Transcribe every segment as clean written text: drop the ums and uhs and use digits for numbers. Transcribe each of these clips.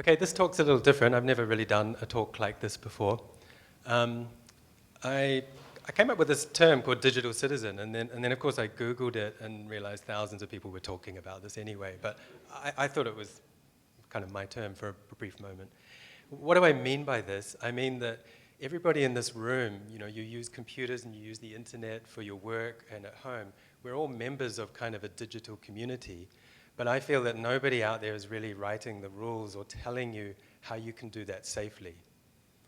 Okay, this talk's a little different. I've never really done a talk like this before. Um, I came up with this term called digital citizen, and then of course I Googled it and realized thousands of people were talking about this anyway, but I thought it was kind of my term for a brief moment. What do I mean by this? I mean that everybody in this room, you use computers and you use the internet for your work and at home. We're all members of kind of a digital community, but I feel that nobody out there is really writing the rules or telling you how you can do that safely.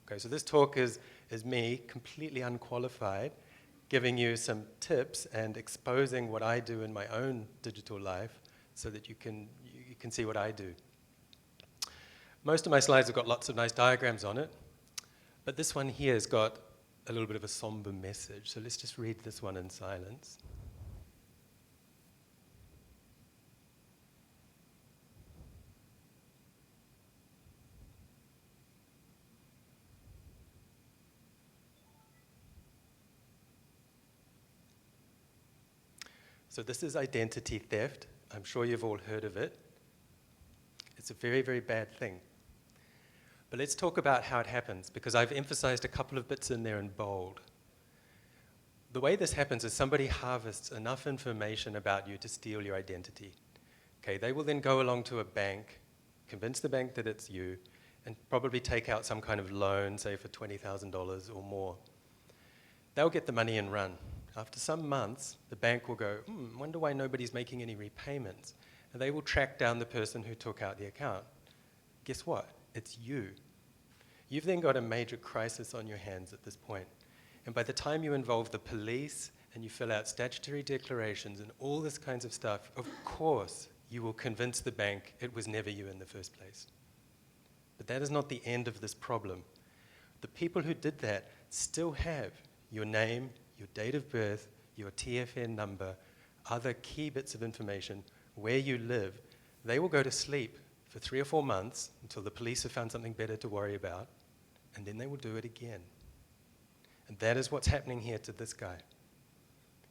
Okay, so this talk is me, completely unqualified, giving you some tips and exposing what I do in my own digital life so that you can see what I do. Most of my slides have got lots of nice diagrams on it, but this one here has got a little bit of a somber message, so let's just read this one in silence. So this is identity theft. I'm sure you've all heard of it. It's a very, very bad thing. But let's talk about how it happens, because I've emphasized a couple of bits in there in bold. The way this happens is somebody harvests enough information about you to steal your identity. Okay, they will then go along to a bank, convince the bank that it's you, and probably take out some kind of loan, say for $20,000 or more. They'll get the money and run. After some months, the bank will go, wonder why nobody's making any repayments. And they will track down the person who took out the account. Guess what? It's you. You've then got a major crisis on your hands at this point. And by the time you involve the police and you fill out statutory declarations and all this kinds of stuff, of course you will convince the bank it was never you in the first place. But that is not the end of this problem. The people who did that still have your name, your date of birth, your TFN number, other key bits of information, where you live. They will go to sleep for 3 or 4 months until the police have found something better to worry about, and then they will do it again. And that is what's happening here to this guy.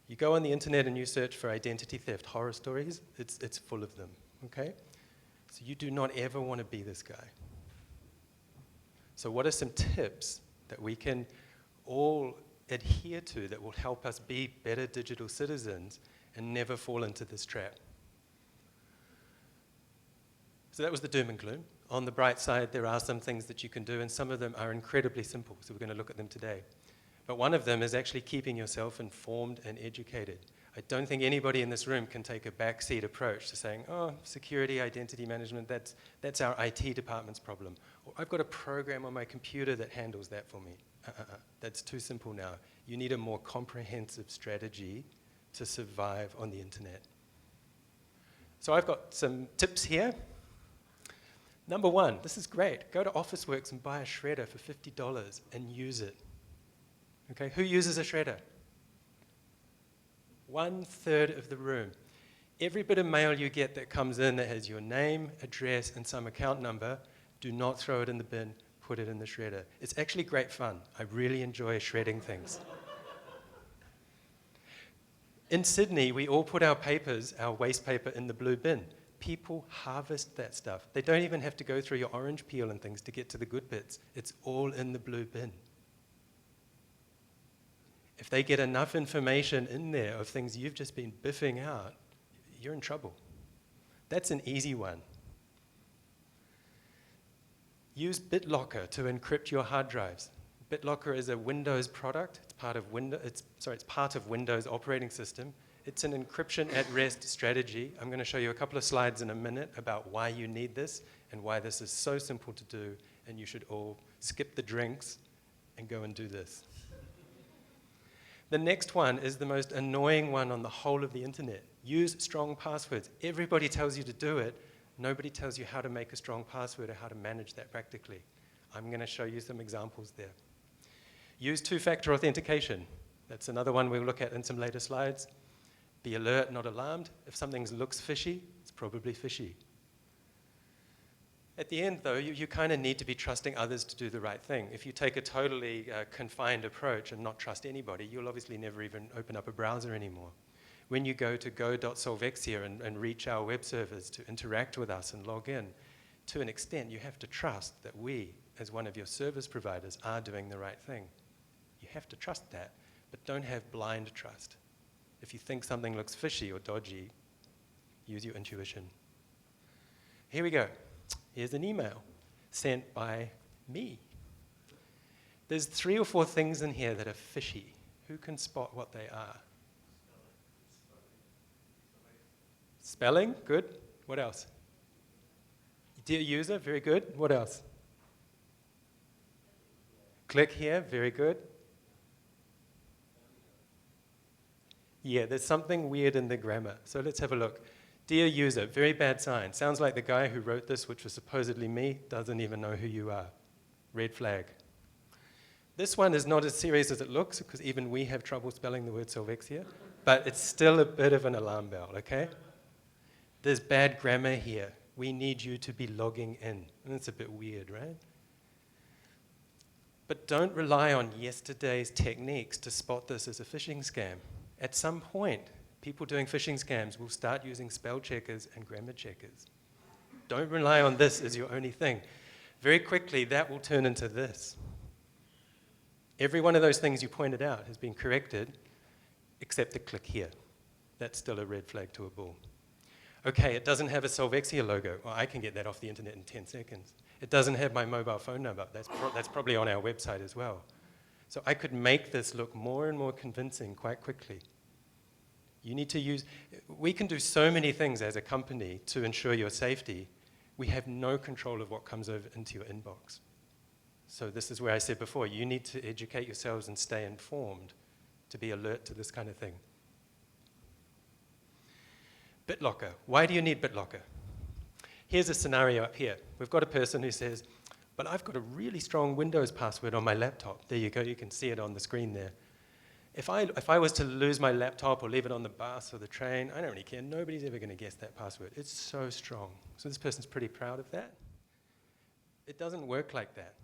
You go on the internet and you search for identity theft horror stories, it's full of them, okay? So you do not ever want to be this guy. So what are some tips that we can all adhere to that will help us be better digital citizens and never fall into this trap? So that was the doom and gloom. On the bright side, there are some things that you can do, and some of them are incredibly simple, so we're going to look at them today. But one of them is actually keeping yourself informed and educated. I don't think anybody in this room can take a backseat approach to saying, oh, security, identity management, that's our IT department's problem. Or I've got a program on my computer that handles that for me. That's too simple now. You need a more comprehensive strategy to survive on the internet. So I've got some tips here. Number one, this is great. Go to Officeworks and buy a shredder for $50 and use it. Okay, who uses a shredder? 1/3 of the room. Every bit of mail you get that comes in that has your name, address, and some account number, do not throw it in the bin, put it in the shredder. It's actually great fun. I really enjoy shredding things. In Sydney, we all put our papers, our waste paper, in the blue bin. People harvest that stuff. They don't even have to go through your orange peel and things to get to the good bits. It's all in the blue bin. If they get enough information in there of things you've just been biffing out, you're in trouble. That's an easy one. Use BitLocker to encrypt your hard drives. BitLocker is a Windows product. It's part of Windows operating system. It's an encryption at rest strategy. I'm going to show you a couple of slides in a minute about why you need this and why this is so simple to do, and you should all skip the drinks and go and do this. The next one is the most annoying one on the whole of the internet. Use strong passwords. Everybody tells you to do it. Nobody tells you how to make a strong password or how to manage that practically. I'm going to show you some examples there. Use two-factor authentication. That's another one we'll look at in some later slides. Be alert, not alarmed. If something looks fishy, it's probably fishy. At the end, though, you kind of need to be trusting others to do the right thing. If you take a totally confined approach and not trust anybody, you'll obviously never even open up a browser anymore. When you go to go.solvexia and reach our web servers to interact with us and log in, to an extent, you have to trust that we, as one of your service providers, are doing the right thing. You have to trust that, but don't have blind trust. If you think something looks fishy or dodgy, use your intuition. Here we go. Here's an email sent by me. There's 3 or 4 things in here that are fishy. Who can spot what they are? Spelling, good. What else? Dear user, very good. What else? Click here, very good. Yeah, there's something weird in the grammar. So let's have a look. Dear user, very bad sign. Sounds like the guy who wrote this, which was supposedly me, doesn't even know who you are. Red flag. This one is not as serious as it looks, because even we have trouble spelling the word Solvexia, but it's still a bit of an alarm bell, okay? There's bad grammar here. We need you to be logging in. And it's a bit weird, right? But don't rely on yesterday's techniques to spot this as a phishing scam. At some point, people doing phishing scams will start using spell checkers and grammar checkers. Don't rely on this as your only thing. Very quickly, that will turn into this. Every one of those things you pointed out has been corrected, except the click here. That's still a red flag to a bull. Okay, it doesn't have a Solvexia logo. Well, I can get that off the internet in 10 seconds. It doesn't have my mobile phone number. That's probably on our website as well. So I could make this look more and more convincing quite quickly. You need to use, we can do so many things as a company to ensure your safety. We have no control of what comes over into your inbox. So this is where I said before, you need to educate yourselves and stay informed to be alert to this kind of thing. BitLocker. Why do you need BitLocker? Here's a scenario up here. We've got a person who says, but I've got a really strong Windows password on my laptop. There you go, you can see it on the screen there. If I was to lose my laptop or leave it on the bus or the train, I don't really care. Nobody's ever going to guess that password. It's so strong. So this person's pretty proud of that. It doesn't work like that.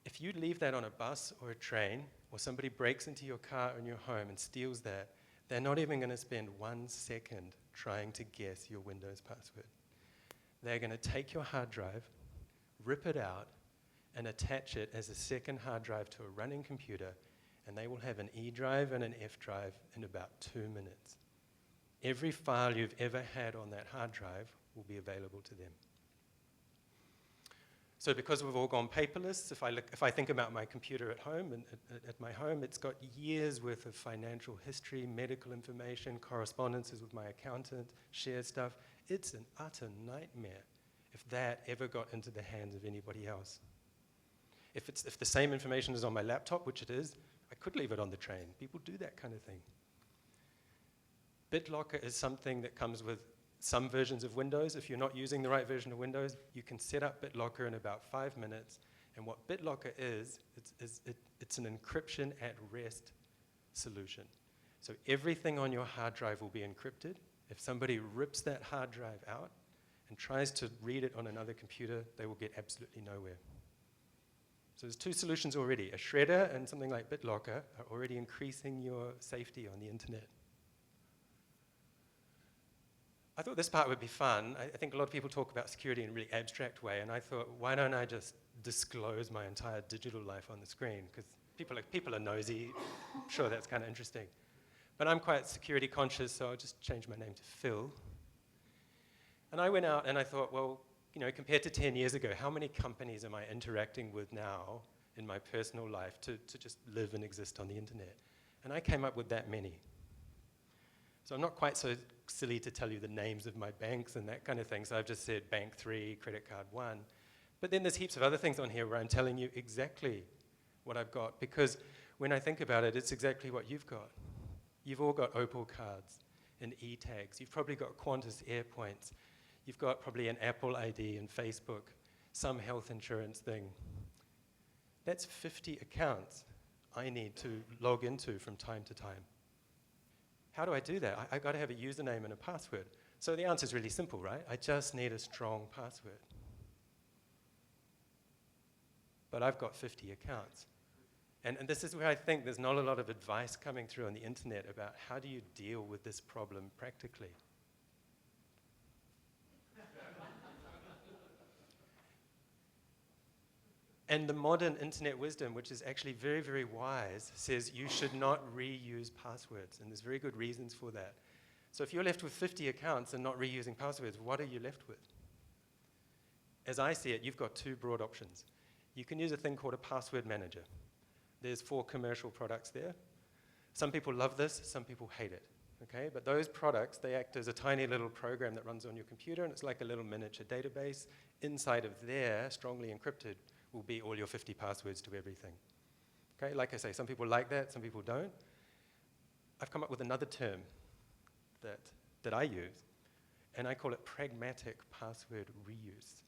If you leave that on a bus or a train, or somebody breaks into your car or in your home and steals that, they're not even going to spend 1 second trying to guess your Windows password. They're going to take your hard drive, rip it out, and attach it as a second hard drive to a running computer, and they will have an E drive and an F drive in about 2 minutes. Every file you've ever had on that hard drive will be available to them. So because we've all gone paperless, if I think about my computer at home, and at my home, it's got years worth of financial history, medical information, correspondences with my accountant, shared stuff. It's an utter nightmare if that ever got into the hands of anybody else. If the same information is on my laptop, which it is, I could leave it on the train. People do that kind of thing. BitLocker is something that comes with some versions of Windows. If you're not using the right version of Windows, you can set up BitLocker in about 5 minutes. And what BitLocker is, it's an encryption at rest solution. So everything on your hard drive will be encrypted. If somebody rips that hard drive out and tries to read it on another computer, they will get absolutely nowhere. So there's 2 solutions already. A shredder and something like BitLocker are already increasing your safety on the internet. I thought this part would be fun. I think a lot of people talk about security in a really abstract way, and I thought, why don't I just disclose my entire digital life on the screen? Because people are nosy. I'm sure that's kind of interesting. But I'm quite security conscious, so I'll just change my name to Phil. And I went out and I thought, well, you know, compared to 10 years ago, how many companies am I interacting with now in my personal life to just live and exist on the internet? And I came up with that many. So I'm not quite so silly to tell you the names of my banks and that kind of thing. So I've just said bank 3, credit card 1. But then there's heaps of other things on here where I'm telling you exactly what I've got. Because when I think about it, it's exactly what you've got. You've all got Opal cards and e-tags. You've probably got Qantas Air Points. You've got probably an Apple ID and Facebook, some health insurance thing. That's 50 accounts I need to log into from time to time. How do I do that? I've got to have a username and a password. So the answer is really simple, right? I just need a strong password. But I've got 50 accounts. And this is where I think there's not a lot of advice coming through on the internet about how do you deal with this problem practically. And the modern internet wisdom, which is actually very, very wise, says you should not reuse passwords. And there's very good reasons for that. So if you're left with 50 accounts and not reusing passwords, what are you left with? As I see it, you've got two broad options. You can use a thing called a password manager. There's 4 commercial products there. Some people love this, some people hate it. Okay? But those products, they act as a tiny little program that runs on your computer, and it's like a little miniature database. Inside of there, strongly encrypted, will be all your 50 passwords to everything. Okay? Like I say, some people like that, some people don't. I've come up with another term that I use, and I call it pragmatic password reuse.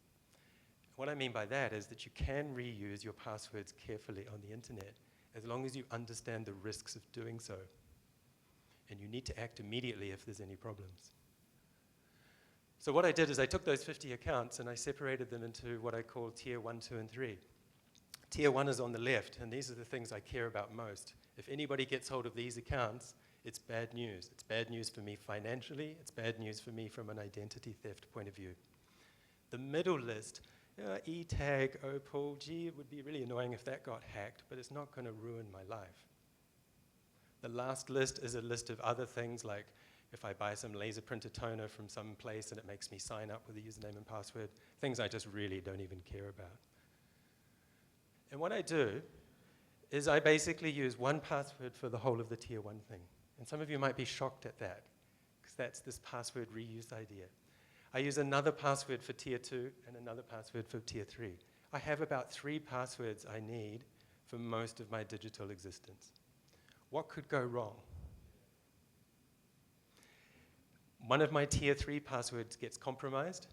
What I mean by that is that you can reuse your passwords carefully on the internet as long as you understand the risks of doing so. And you need to act immediately if there's any problems. So what I did is I took those 50 accounts and I separated them into what I call tier 1, 2, and 3. Tier 1 is on the left, and these are the things I care about most. If anybody gets hold of these accounts, it's bad news. It's bad news for me financially. It's bad news for me from an identity theft point of view. The middle list, eTag, Opal, gee, it would be really annoying if that got hacked, but it's not going to ruin my life. The last list is a list of other things, like if I buy some laser printer toner from some place and it makes me sign up with a username and password, things I just really don't even care about. And what I do is I basically use one password for the whole of the tier 1 thing. And some of you might be shocked at that, because that's this password reuse idea. I use another password for tier 2 and another password for tier 3. I have about 3 passwords I need for most of my digital existence. What could go wrong? One of my tier 3 passwords gets compromised,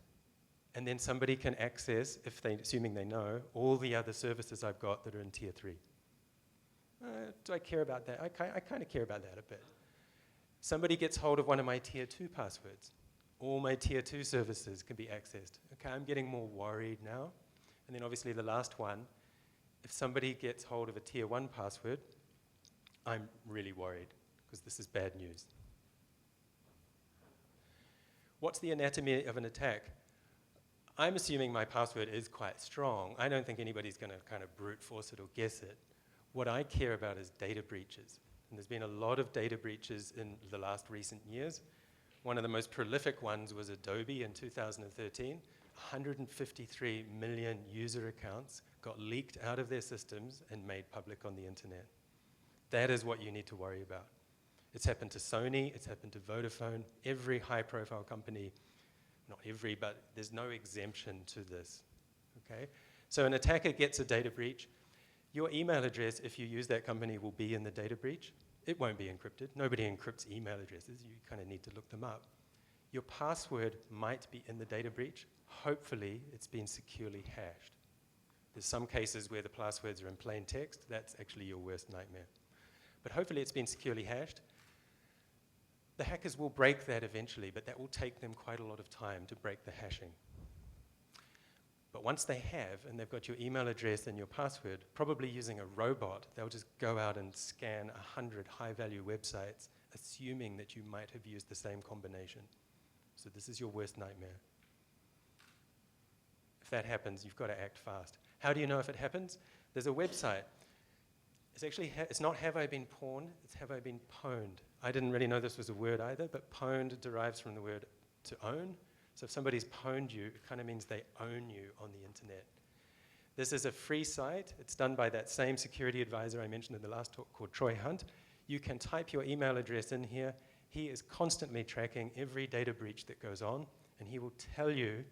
and then somebody can access, assuming they know, all the other services I've got that are in tier 3. Do I care about that? I kind of care about that a bit. Somebody gets hold of one of my tier 2 passwords. All my tier 2 services can be accessed. Okay, I'm getting more worried now. And then obviously the last one, if somebody gets hold of a tier 1 password, I'm really worried, because this is bad news. What's the anatomy of an attack? I'm assuming my password is quite strong. I don't think anybody's going to kind of brute force it or guess it. What I care about is data breaches. And there's been a lot of data breaches in the last recent years. One of the most prolific ones was Adobe in 2013. 153 million user accounts got leaked out of their systems and made public on the internet. That is what you need to worry about. It's happened to Sony, it's happened to Vodafone, every high-profile company, not every, but there's no exemption to this, okay? So an attacker gets a data breach. Your email address, if you use that company, will be in the data breach. It won't be encrypted. Nobody encrypts email addresses. You kind of need to look them up. Your password might be in the data breach. Hopefully, it's been securely hashed. There's some cases where the passwords are in plain text. That's actually your worst nightmare. But hopefully, it's been securely hashed. The hackers will break that eventually, but that will take them quite a lot of time to break the hashing. But once they have, and they've got your email address and your password, probably using a robot, they'll just go out and scan 100 high-value websites, assuming that you might have used the same combination. So this is your worst nightmare. If that happens, you've got to act fast. How do you know if it happens? There's a website. It's not have I been pawned, it's have I been pwned. I didn't really know this was a word either, but pwned derives from the word to own. So if somebody's pwned you, it kind of means they own you on the internet. This is a free site. It's done by that same security advisor I mentioned in the last talk called Troy Hunt. You can type your email address in here. He is constantly tracking every data breach that goes on, and he will tell you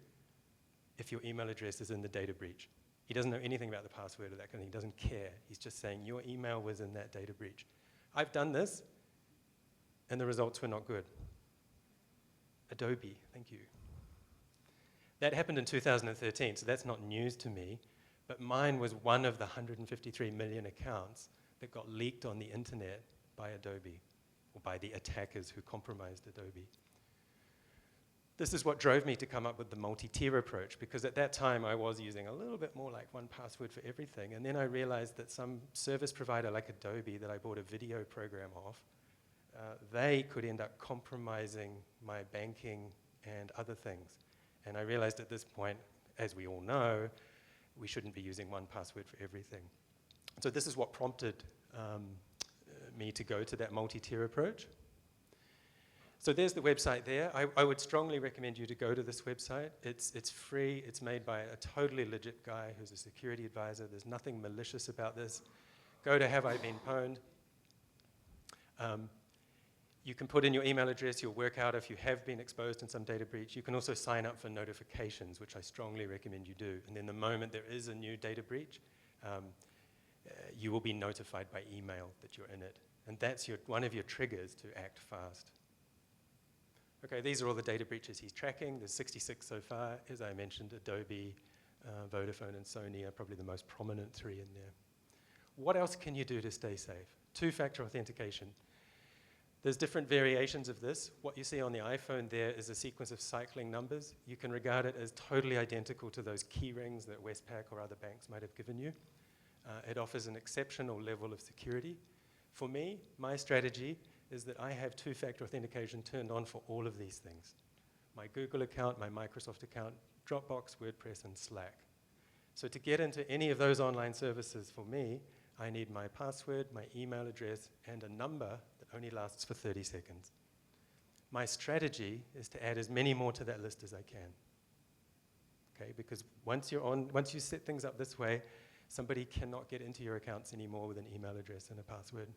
if your email address is in the data breach. He doesn't know anything about the password or that kind of thing. He doesn't care. He's just saying your email was in that data breach. I've done this, and the results were not good. Adobe, thank you. That happened in 2013, so that's not news to me, but mine was one of the 153 million accounts that got leaked on the internet by Adobe, or by the attackers who compromised Adobe. This is what drove me to come up with the multi-tier approach, because at that time I was using a little bit more like one password for everything, and then I realized that some service provider like Adobe that I bought a video program off, they could end up compromising my banking and other things. And I realized at this point, as we all know, we shouldn't be using one password for everything. So this is what prompted me to go to that multi-tier approach. So there's the website there. I would strongly recommend you to go to this website. It's free. It's made by a totally legit guy who's a security advisor. There's nothing malicious about this. Go to Have I Been Pwned. You can put in your email address. You'll work out if you have been exposed in some data breach. You can also sign up for notifications, which I strongly recommend you do. And then the moment there is a new data breach, you will be notified by email that you're in it. And that's one of your triggers to act fast. Okay, these are all the data breaches he's tracking. There's 66 so far. As I mentioned, Adobe, Vodafone, and Sony are probably the most prominent three in there. What else can you do to stay safe? Two-factor authentication. There's different variations of this. What you see on the iPhone there is a sequence of cycling numbers. You can regard it as totally identical to those key rings that Westpac or other banks might have given you. It offers an exceptional level of security. For me, my strategy is that I have two-factor authentication turned on for all of these things. My Google account, my Microsoft account, Dropbox, WordPress, and Slack. So to get into any of those online services for me, I need my password, my email address, and a number that only lasts for 30 seconds. My strategy is to add as many more to that list as I can. Okay, because once you set things up this way, somebody cannot get into your accounts anymore with an email address and a password.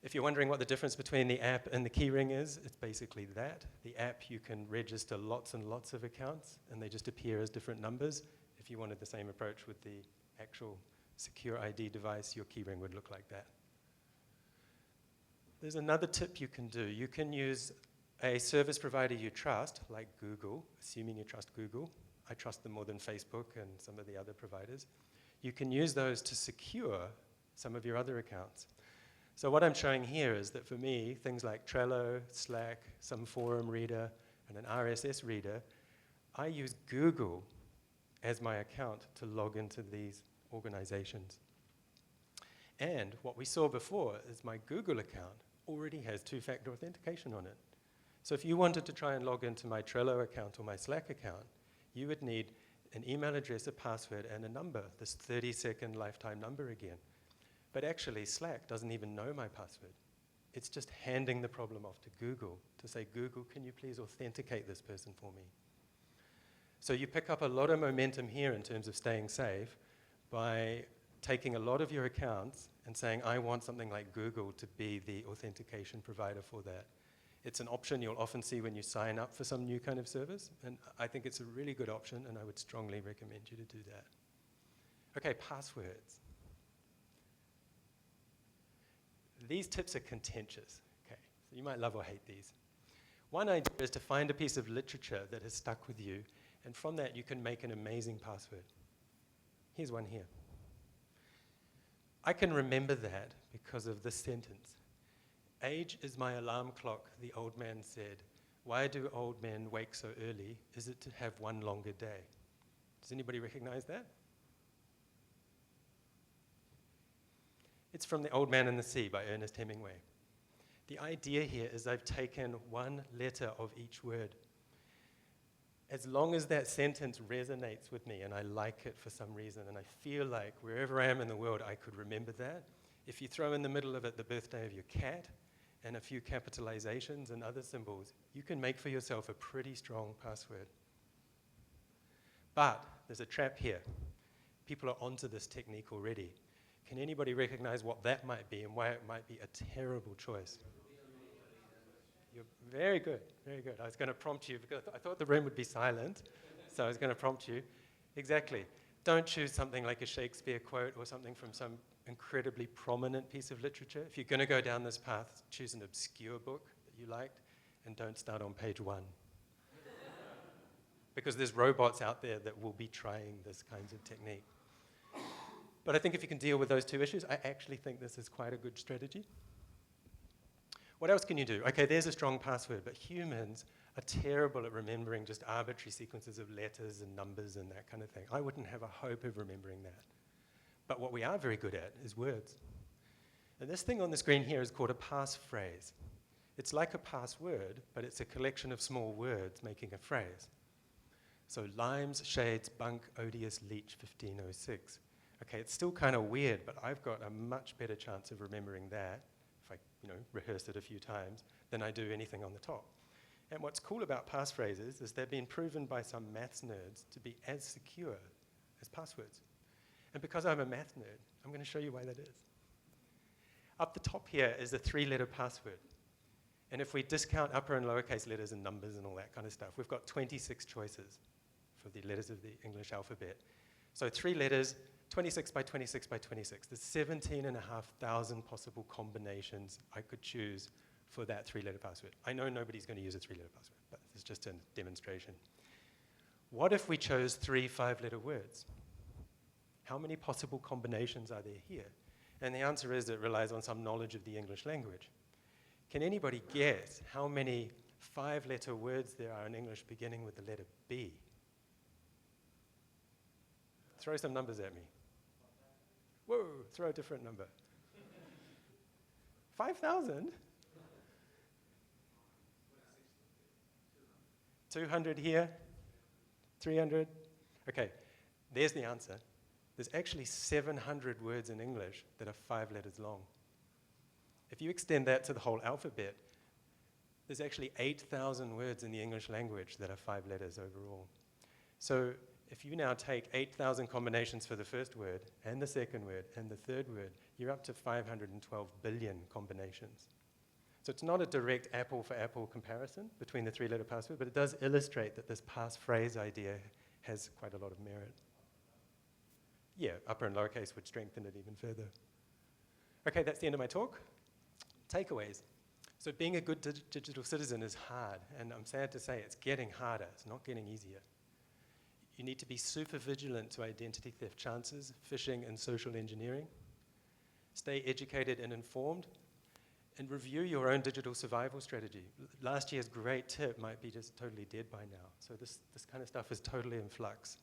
If you're wondering what the difference between the app and the keyring is, it's basically that. The app, you can register lots and lots of accounts, and they just appear as different numbers. If you wanted the same approach with the actual secure ID device, your keyring would look like that. There's another tip you can do. You can use a service provider you trust, like Google, assuming you trust Google. I trust them more than Facebook and some of the other providers. You can use those to secure some of your other accounts. So what I'm showing here is that for me, things like Trello, Slack, some forum reader, and an RSS reader, I use Google as my account to log into these organizations. And what we saw before is my Google account already has two-factor authentication on it. So if you wanted to try and log into my Trello account or my Slack account, you would need an email address, a password, and a number, this 30-second lifetime number again. But actually, Slack doesn't even know my password. It's just handing the problem off to Google to say, Google, can you please authenticate this person for me? So you pick up a lot of momentum here in terms of staying safe by taking a lot of your accounts and saying, I want something like Google to be the authentication provider for that. It's an option you'll often see when you sign up for some new kind of service, and I think it's a really good option, and I would strongly recommend you to do that. Okay, passwords. These tips are contentious. Okay, so you might love or hate these. One idea is to find a piece of literature that has stuck with you, and from that you can make an amazing password. Here's one here. I can remember that because of this sentence. Age is my alarm clock, the old man said. Why do old men wake so early? Is it to have one longer day? Does anybody recognize that? It's from The Old Man and the Sea by Ernest Hemingway. The idea here is I've taken one letter of each word. As long as that sentence resonates with me and I like it for some reason and I feel like wherever I am in the world I could remember that, if you throw in the middle of it the birthday of your cat and a few capitalizations and other symbols, you can make for yourself a pretty strong password. But there's a trap here. People are onto this technique already. Can anybody recognize what that might be and why it might be a terrible choice? You're very good, very good. I was going to prompt you because I thought the room would be silent, so I was going to prompt you. Exactly. Don't choose something like a Shakespeare quote or something from some incredibly prominent piece of literature. If you're going to go down this path, choose an obscure book that you liked and don't start on page 1. Because there's robots out there that will be trying this kinds of technique. But I think if you can deal with those two issues, I actually think this is quite a good strategy. What else can you do? Okay, there's a strong password, but humans are terrible at remembering just arbitrary sequences of letters and numbers and that kind of thing. I wouldn't have a hope of remembering that. But what we are very good at is words. And this thing on the screen here is called a passphrase. It's like a password, but it's a collection of small words making a phrase. So limes, shades, bunk, odious, leech, 1506. Okay, it's still kind of weird, but I've got a much better chance of remembering that if I, rehearse it a few times than I do anything on the top. And what's cool about passphrases is they've been proven by some maths nerds to be as secure as passwords. And because I'm a math nerd, I'm going to show you why that is. Up the top here is a 3-letter password. And if we discount upper and lowercase letters and numbers and all that kind of stuff, we've got 26 choices for the letters of the English alphabet. So 3 letters, 26 by 26 by 26. There's 17,500 possible combinations I could choose for that 3-letter password. I know nobody's going to use a 3-letter password, but this is just a demonstration. What if we chose 3 5-letter words? How many possible combinations are there here? And the answer is it relies on some knowledge of the English language. Can anybody guess how many 5-letter words there are in English beginning with the letter B? Throw some numbers at me. Whoa, throw a different number. 5,000? 200 here? 300? Okay, there's the answer. There's actually 700 words in English that are 5 letters long. If you extend that to the whole alphabet, there's actually 8,000 words in the English language that are 5 letters overall. So if you now take 8,000 combinations for the first word, and the second word, and the third word, you're up to 512 billion combinations. So it's not a direct apple for apple comparison between the 3-letter password, but it does illustrate that this passphrase idea has quite a lot of merit. Yeah, upper and lowercase would strengthen it even further. Okay, that's the end of my talk. Takeaways. So being a good digital citizen is hard, and I'm sad to say it's getting harder. It's not getting easier. You need to be super vigilant to identity theft chances, phishing, and social engineering. Stay educated and informed, and review your own digital survival strategy. Last year's great tip might be just totally dead by now, so this kind of stuff is totally in flux.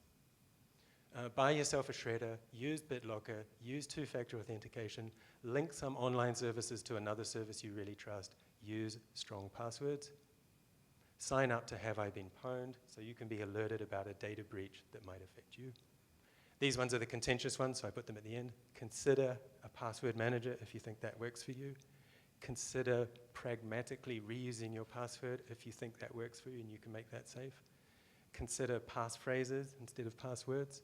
Buy yourself a shredder, use BitLocker, use 2-factor authentication, link some online services to another service you really trust, use strong passwords, sign up to Have I Been Pwned so you can be alerted about a data breach that might affect you. These ones are the contentious ones, so I put them at the end. Consider a password manager if you think that works for you. Consider pragmatically reusing your password if you think that works for you and you can make that safe. Consider passphrases instead of passwords.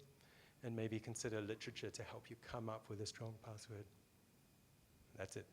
And maybe consider literature to help you come up with a strong password. That's it.